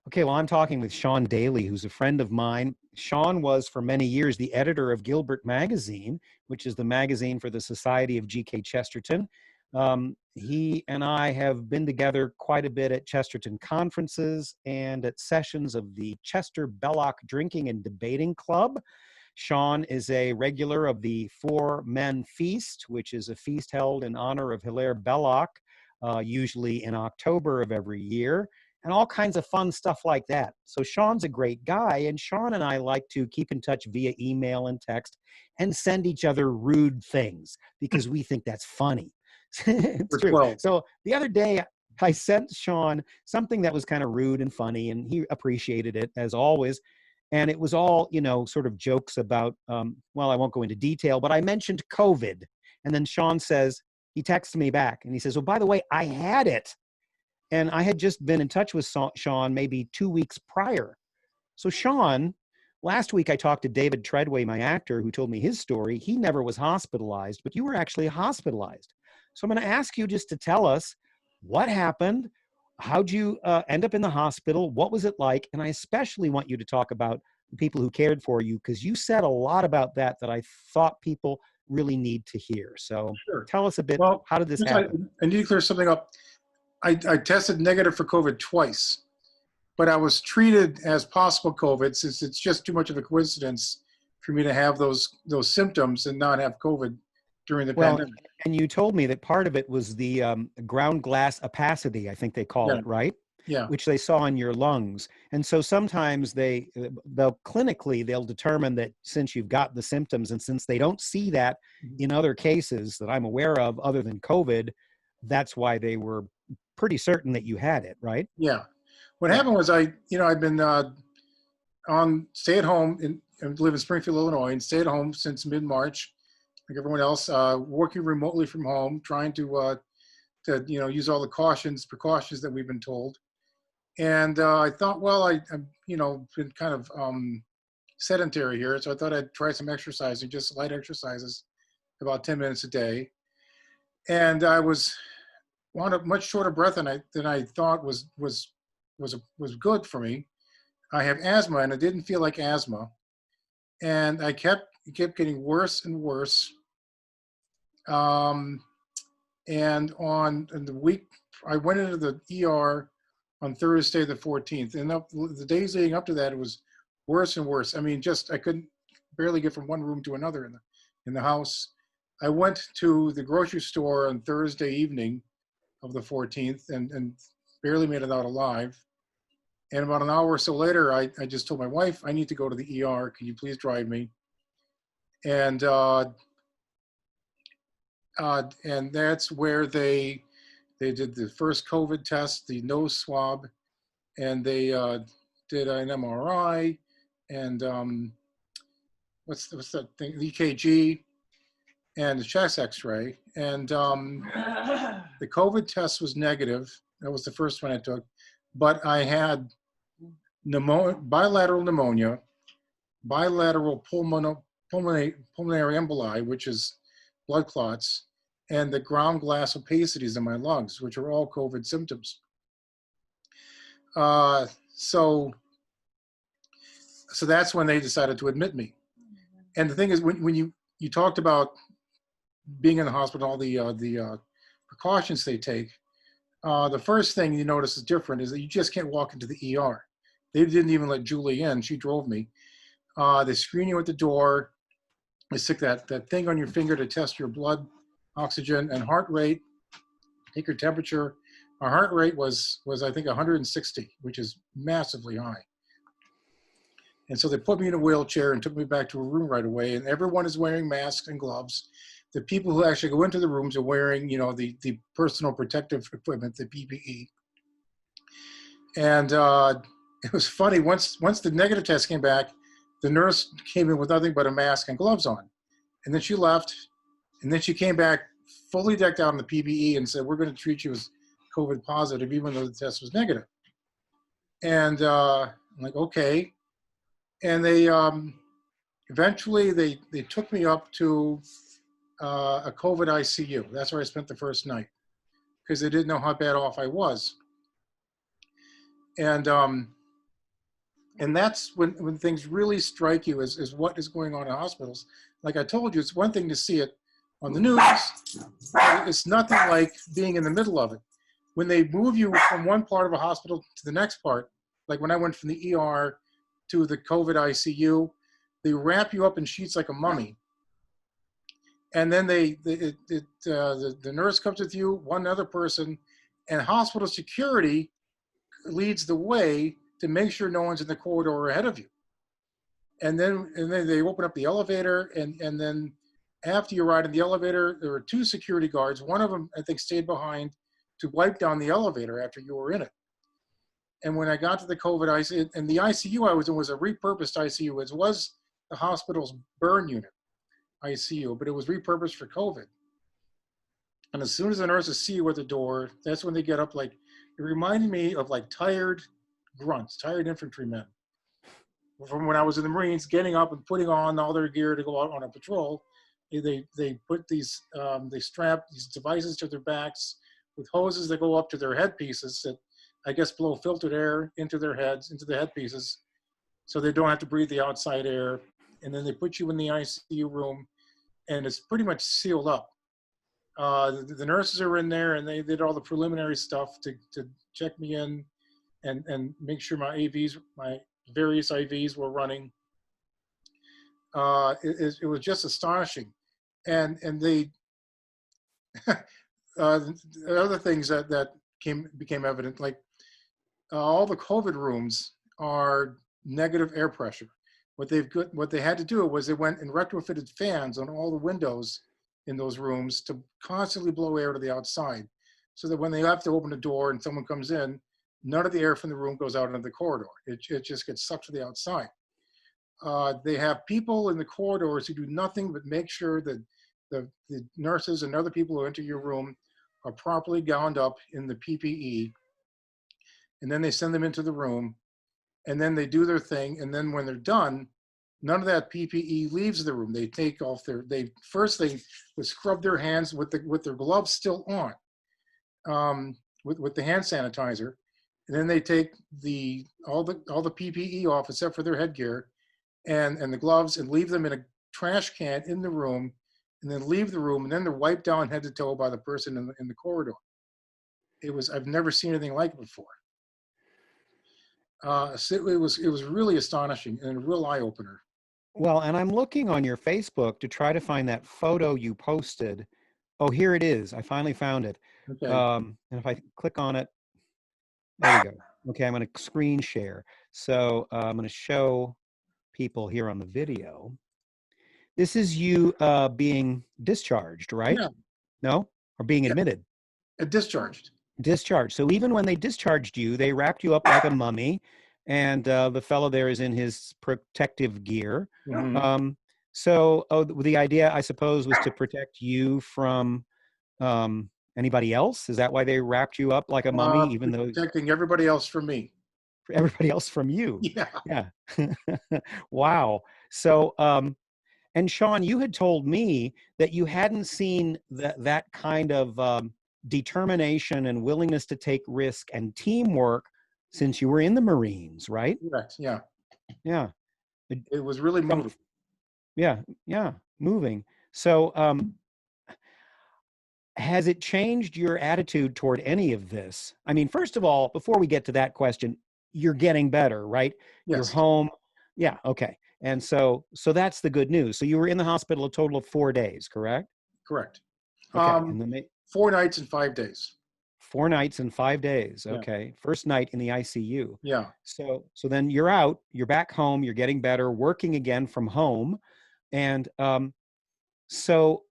Okay, well, I'm talking with Sean Dailey, who's a friend of mine. Sean was for many years the editor of Gilbert Magazine, which is the magazine for the Society of G.K. Chesterton. He and I have been together quite a bit at Chesterton conferences and at sessions of the Chester Belloc Drinking and Debating Club. Sean is a regular of the Four Men Feast, which is a feast held in honor of Hilaire Belloc, usually in October of every year, and all kinds of fun stuff like that. So Sean's a great guy, and Sean and I like to keep in touch via email and text and send each other rude things because we think that's funny. It's For true. 12. So the other day, I sent Sean something that was kind of rude and funny, and he appreciated it as always. And it was all, sort of jokes about, well, I won't go into detail, but I mentioned COVID. And then Sean says, he texts me back and he says, oh, by the way, I had it. And I had just been in touch with Sean maybe 2 weeks prior. So Sean, last week I talked to David Treadway, my actor, who told me his story. He never was hospitalized, but you were actually hospitalized. So I'm going to ask you just to tell us what happened. How'd you end up in the hospital? What was it like? And I especially want you to talk about the people who cared for you, because you said a lot about that I thought people really need to hear. So Sure. tell us a bit, Well, how did this happen? I need to clear something up. I tested negative for COVID twice, but I was treated as possible COVID since it's just too much of a coincidence for me to have those symptoms and not have COVID during the pandemic. And you told me that part of it was the ground glass opacity, I think they call Yeah. it, right? Yeah. Which they saw in your lungs. And so sometimes they'll clinically, they'll determine that since you've got the symptoms and since they don't see that in other cases that I'm aware of other than COVID, that's why they were pretty certain that you had it, right? Yeah. What happened was I've been on stay at home and live in Springfield, Illinois, and stay at home since mid-March, like everyone else, working remotely from home, trying to use all the precautions that we've been told. And I thought, well, I've been kind of sedentary here, so I thought I'd try some exercising, just light exercises, about 10 minutes a day. And I was on a much shorter breath than I thought was good for me. I have asthma, and it didn't feel like asthma, and it kept getting worse and worse. And in the week, I went into the ER on Thursday the 14th, and the days leading up to that, it was worse and worse. I mean, I couldn't barely get from one room to another in the house. I went to the grocery store on Thursday evening of the 14th and barely made it out alive. And about an hour or so later, I just told my wife, I need to go to the ER. Can you please drive me? And that's where they did the first COVID test, the nose swab, and they did an MRI and what's that thing, the EKG, and the chest X-ray. And the COVID test was negative. That was the first one I took, but I had bilateral pneumonia, bilateral pulmonary emboli, which is blood clots, and the ground glass opacities in my lungs, which are all COVID symptoms. So that's when they decided to admit me. And the thing is, when you talked about being in the hospital, all the precautions they take, the first thing you notice is different is that you just can't walk into the ER. They didn't even let Julie in. She drove me. They screen you at the door. They stick that thing on your finger to test your blood oxygen and heart rate, take your temperature. Our heart rate was I think 160, which is massively high. And so they put me in a wheelchair and took me back to a room right away. And everyone is wearing masks and gloves. The people who actually go into the rooms are wearing, the personal protective equipment, the PPE. And it was funny, once the negative test came back, the nurse came in with nothing but a mask and gloves on. And then she left, and then she came back fully decked out in the PPE and said, we're going to treat you as COVID positive, even though the test was negative. And I'm like, okay. And they eventually they took me up to a COVID ICU. That's where I spent the first night, because they didn't know how bad off I was. And And that's when things really strike you as what is going on in hospitals. Like I told you, it's one thing to see it on the news. It's nothing like being in the middle of it. When they move you from one part of a hospital to the next part, like when I went from the ER to the COVID ICU, they wrap you up in sheets like a mummy. And then the nurse comes with you, one other person, and hospital security leads the way to make sure no one's in the corridor ahead of you. And then they open up the elevator, and then after you ride in the elevator, there were two security guards. One of them, I think, stayed behind to wipe down the elevator after you were in it. And when I got to the COVID ICU, and the ICU I was in was a repurposed ICU. It was the hospital's burn unit ICU, but it was repurposed for COVID. And as soon as the nurses see you at the door, that's when they get up. Like, it reminded me of like tired grunts, tired infantrymen from when I was in the Marines, getting up and putting on all their gear to go out on a patrol. They put these, they strap these devices to their backs with hoses that go up to their headpieces that I guess blow filtered air into their heads, into the headpieces, so they don't have to breathe the outside air. And then they put you in the ICU room, and it's pretty much sealed up. The nurses are in there, and they did all the preliminary stuff to check me in and make sure my AVs, my various IVs were running. It was just astonishing. And they, the other things that became evident, like all the COVID rooms are negative air pressure. What they had to do was they went and retrofitted fans on all the windows in those rooms to constantly blow air to the outside, so that when they have to open a door and someone comes in, none of the air from the room goes out into the corridor. It just gets sucked to the outside. They have people in the corridors who do nothing but make sure that the nurses and other people who enter your room are properly gowned up in the PPE. And then they send them into the room, and then they do their thing. And then when they're done, none of that PPE leaves the room. They take off they would scrub their hands with their gloves still on, with the hand sanitizer. And then they take all the PPE off except for their headgear and the gloves, and leave them in a trash can in the room, and then leave the room, and then they're wiped down head to toe by the person in the corridor. I've never seen anything like it before. So it was really astonishing and a real eye opener. Well, and I'm looking on your Facebook to try to find that photo you posted. Oh, here it is. I finally found it. Okay. And if I click on it, there we go. Okay, I'm going to screen share. So I'm going to show people here on the video. This is you being discharged, right? Yeah. No? Or being admitted? Discharged. Discharged. So even when they discharged you, they wrapped you up like a mummy, and the fellow there is in his protective gear. Mm-hmm. So the idea, I suppose, was to protect you from anybody else? Is that why they wrapped you up like a mummy, even though protecting everybody else from me? Everybody else from you? Yeah. Yeah. Wow. So, and Sean, you had told me that you hadn't seen that kind of determination and willingness to take risk and teamwork since you were in the Marines, right? Correct. Yeah. Yeah. It was really moving. Yeah. Yeah. Moving. So, has it changed your attitude toward any of this? I mean, first of all, before we get to that question, you're getting better, right? Yes. You're home. Yeah. Okay. And so that's the good news. So you were in the hospital a total of 4 days, correct? Correct. Okay. And then 4 nights and 5 days. 4 nights and 5 days. Yeah. Okay. First night in the ICU. Yeah. So then you're out, you're back home, you're getting better, working again from home. And so,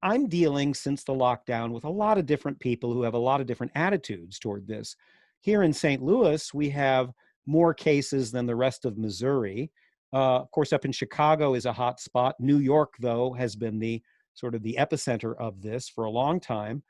I'm dealing since the lockdown with a lot of different people who have a lot of different attitudes toward this. Here in St. Louis, we have more cases than the rest of Missouri. Of course, up in Chicago is a hot spot. New York, though, has been the sort of the epicenter of this for a long time.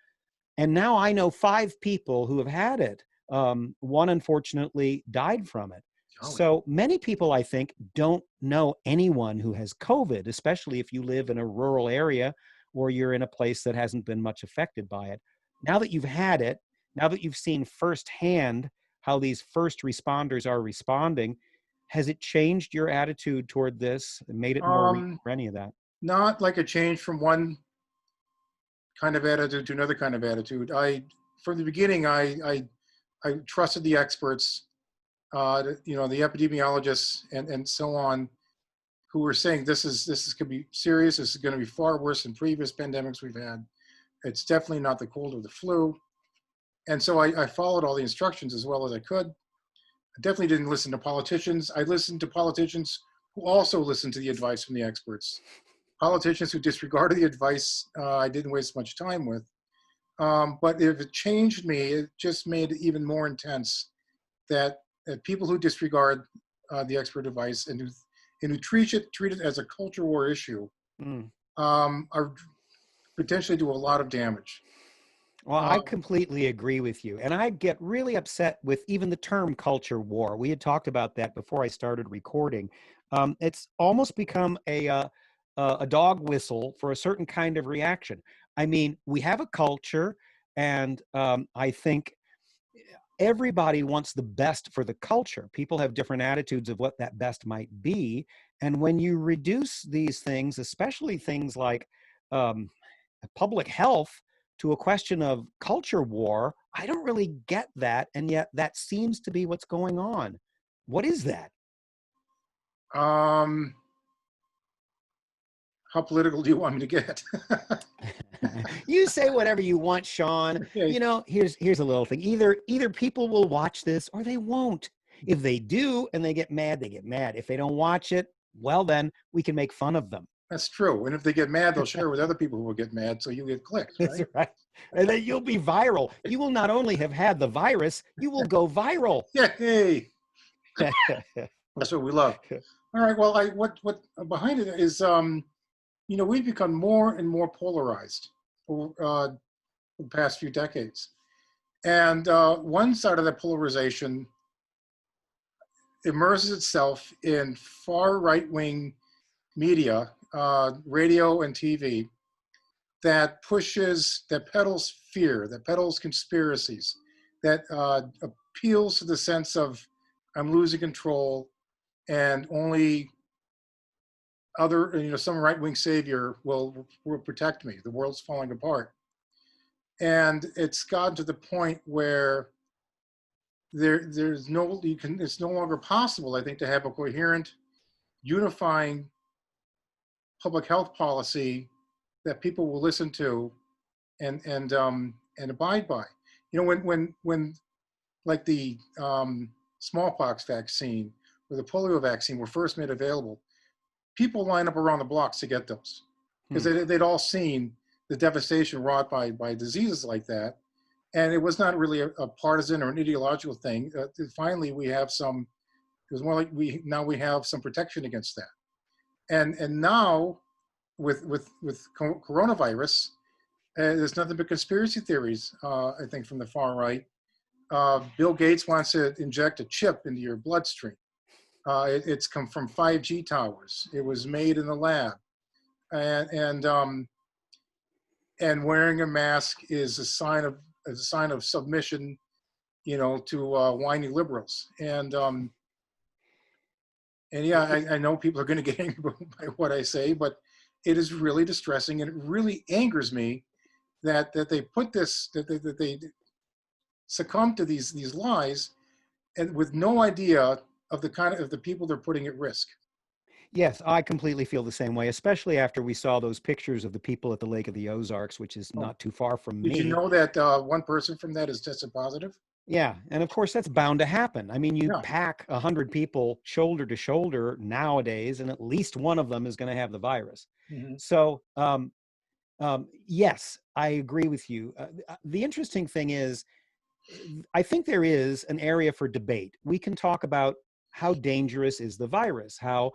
And now I know 5 people who have had it. One, unfortunately, died from it. So many people, I think, don't know anyone who has COVID, especially if you live in a rural area or you're in a place that hasn't been much affected by it. Now that you've had it, now that you've seen firsthand how these first responders are responding. Has it changed your attitude toward this and made it more real Um, or any of that? Not like a change from one kind of attitude to another kind of attitude. From the beginning, I trusted the experts, you know, the epidemiologists and so on, who were saying this is going to be serious. This is going to be far worse than previous pandemics we've had. It's definitely not the cold or the flu. And so I followed all the instructions as well as I could. I definitely didn't listen to politicians. I listened to politicians who also listened to the advice from the experts. Politicians who disregarded the advice, I didn't waste much time with. But if it changed me, it just made it even more intense that people who disregard the expert advice and who treat it as a culture war issue Mm. are potentially do a lot of damage. Well, I Um, completely agree with you. And I get really upset with even the term culture war. We had talked about that before I started recording. It's almost become a dog whistle for a certain kind of reaction. I mean, we have a culture, and I think everybody wants the best for the culture. People have different attitudes of what that best might be. And when you reduce these things, especially things like um, public health, to a question of culture war, I don't really get that. And yet that seems to be what's going on. What is that? um, how political do you want me to get? You say whatever you want, Sean. Okay. You know, here's a little thing. Either people will watch this or they won't. If they do and they get mad, they get mad. If they don't watch it, well, then we can make fun of them. That's true. And if they get mad, they'll share with other people who will get mad. So you get clicks, That's right? right. And then you'll be viral. You will not only have had the virus, you will go viral. Yeah. Hey, that's what we love. All right. Well, what behind it is, you know, we've become more and more polarized over the past few decades. And one side of that polarization immerses itself in far right-wing media, radio and TV, that peddles fear, that peddles conspiracies, that appeals to the sense of I'm losing control and only other, you know, some right-wing savior will protect me. The world's falling apart. And it's gotten to the point where it's no longer possible, I think, to have a coherent, unifying public health policy that people will listen to and abide by. You know, when like the smallpox vaccine or the polio vaccine were first made available, people line up around the blocks to get those because Hmm. they'd all seen the devastation wrought by diseases like that. And it was not really a partisan or an ideological thing. Finally, we have some. It was more like we have some protection against that. And now with coronavirus, there's nothing but conspiracy theories. I think from the far right. Bill Gates wants to inject a chip into your bloodstream. It's come from 5G towers. It was made in the lab, and and um, and wearing a mask is a sign of submission, you know, to whiny liberals. And yeah, I know people are going to get angry by what I say, but it is really distressing, and it really angers me that they put this that they succumb to these lies, and with no idea of the people they're putting at risk. Yes, I completely feel the same way, especially after we saw those pictures of the people at the Lake of the Ozarks, which is Oh, not too far from did you me. know that one person from that is tested positive? Yeah, and of course that's bound to happen. I mean, you Yeah. pack 100 people shoulder to shoulder nowadays, and at least one of them is going to have the virus. Hmm. So, yes, I agree with you. The interesting thing is, I think there is an area for debate. We can talk about how dangerous is the virus, how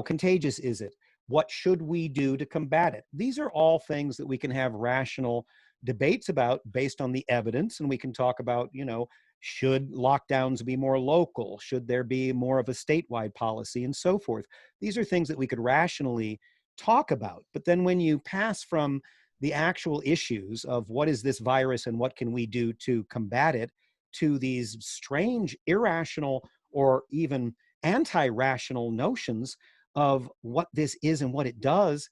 contagious is it, what should we do to combat it. These are all things that we can have rational debates about based on the evidence, and we can talk about, you know, should lockdowns be more local? Should there be more of a statewide policy and so forth? These are things that we could rationally talk about. But then when you pass from the actual issues of what is this virus and what can we do to combat it to these strange, irrational, or even anti-rational notions of what this is and what it does.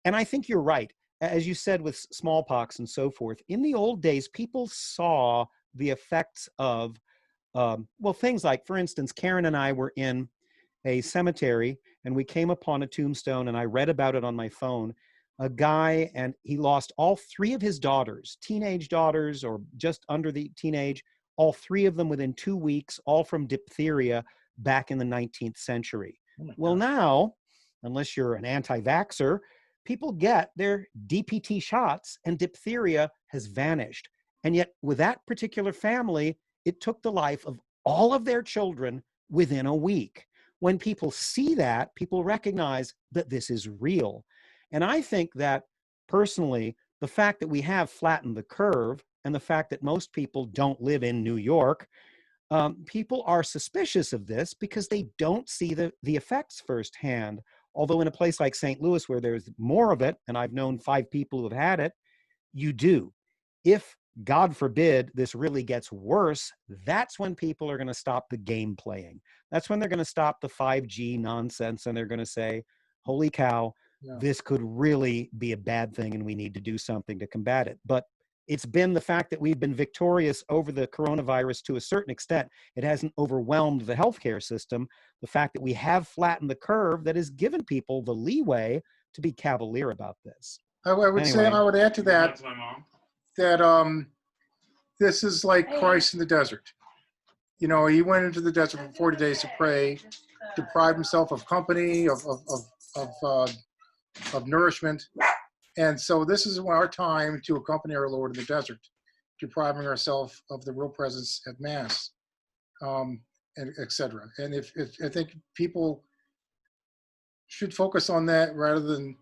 And I think you're right. As you said, with smallpox and so forth, in the old days, people saw the effects of, well, things like, for instance, Karen and I were in a cemetery and we came upon a tombstone, and I read about it on my phone. A guy, and he lost all three of his daughters, teenage daughters or just under the teenage, all three of them within 2 weeks, all from diphtheria back in the 19th century. Oh my Well, God. now, unless you're an anti-vaxxer, people get their DPT shots and diphtheria has vanished. And yet with that particular family, it took the life of all of their children within a week. When people see that, people recognize that this is real. And I think that personally, the fact that we have flattened the curve and the fact that most people don't live in New York, people are suspicious of this because they don't see the effects firsthand. Although in a place like St. Louis, where there's more of it, and I've known 5 people who have had it, you do. If, God forbid, this really gets worse, that's when people are going to stop the game playing. That's when they're going to stop the 5G nonsense, and they're going to say, holy cow, Yeah. this could really be a bad thing and we need to do something to combat it. But it's been the fact that we've been victorious over the coronavirus to a certain extent. It hasn't overwhelmed the healthcare system. The fact that we have flattened the curve that has given people the leeway to be cavalier about this. I would say, Anyway. I would add to that, that this is like Christ in the desert. You know, he went into the desert for 40 days to pray, deprived himself of company, of nourishment. And so this is our time to accompany our Lord in the desert, depriving ourselves of the real presence at Mass, and et cetera. And if I think people should focus on that rather than,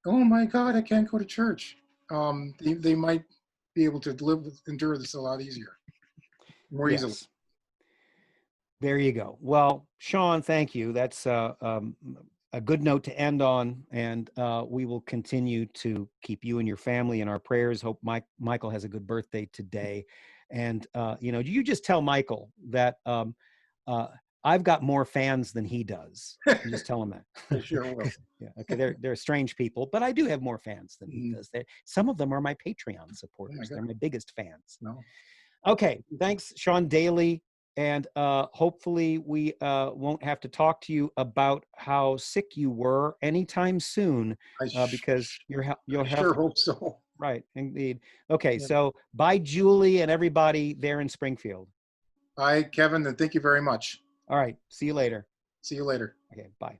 oh my God, I can't go to church. They might be able to endure this a lot easier, more easily. Yes. There you go. Well, Sean, thank you. That's a good note to end on, and we will continue to keep you and your family in our prayers. Hope Michael has a good birthday today. And, you just tell Michael that I've got more fans than he does. You just tell him that. I sure will. Yeah, okay, they're strange people, but I do have more fans than he does. Some of them are my Patreon supporters. They're my biggest fans. No. Okay, thanks, Sean Dailey. And hopefully we won't have to talk to you about how sick you were anytime soon, because you'll sure hope so. Right, indeed. Okay, Yeah. so bye, Julie, and everybody there in Springfield. Bye, Kevin, and thank you very much. All right, see you later. See you later. Okay, bye.